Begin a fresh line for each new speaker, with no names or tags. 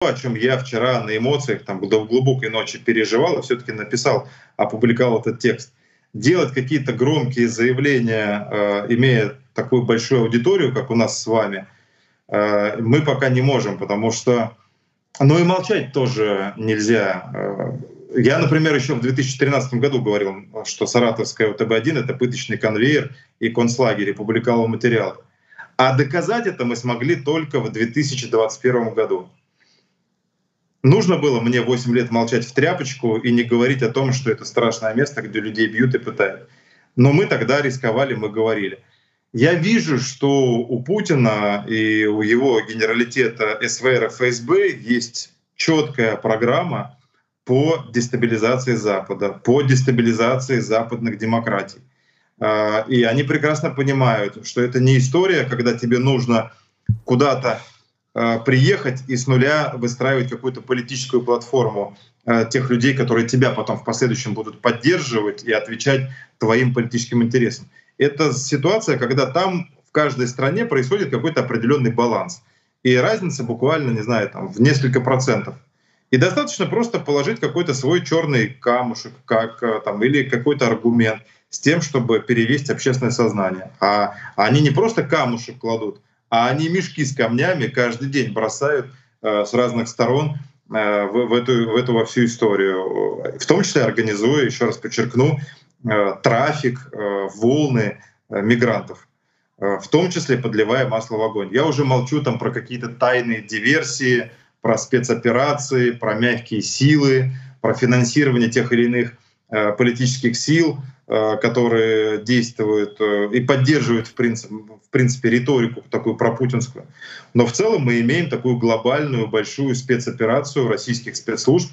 о чем я вчера на эмоциях там до глубокой ночи переживал и все-таки написал, опубликовал этот текст. Делать какие-то громкие заявления, имея такую большую аудиторию, как у нас с вами, мы пока не можем, потому что, ну и молчать тоже нельзя. Я, например, еще в 2013 году говорил, что Саратовская УТБ-1 — это пыточный конвейер и концлагерь, и публиковал материалы. А доказать это мы смогли только в 2021 году. Нужно было мне 8 лет молчать в тряпочку и не говорить о том, что это страшное место, где людей бьют и пытают. Но мы тогда рисковали, мы говорили. Я вижу, что у Путина и у его генералитета СВР и ФСБ есть четкая программа по дестабилизации Запада, по дестабилизации западных демократий. И они прекрасно понимают, что это не история, когда тебе нужно куда-то приехать и с нуля выстраивать какую-то политическую платформу тех людей, которые тебя потом в последующем будут поддерживать и отвечать твоим политическим интересам. Это ситуация, когда там в каждой стране происходит какой-то определенный баланс. И разница буквально, не знаю, там, в несколько процентов. И достаточно просто положить какой-то свой черный камушек там, или какой-то аргумент с тем, чтобы перевести общественное сознание. А они не просто камушек кладут, а они мешки с камнями каждый день бросают с разных сторон в эту во всю историю. В том числе организуя, еще раз подчеркну, трафик, волны мигрантов, в том числе подливая масло в огонь. Я уже молчу там про какие-то тайные диверсии, про спецоперации, про мягкие силы, про финансирование тех или иных политических сил, которые действуют и поддерживают, в принципе, риторику такую пропутинскую. Но в целом мы имеем такую глобальную большую спецоперацию российских спецслужб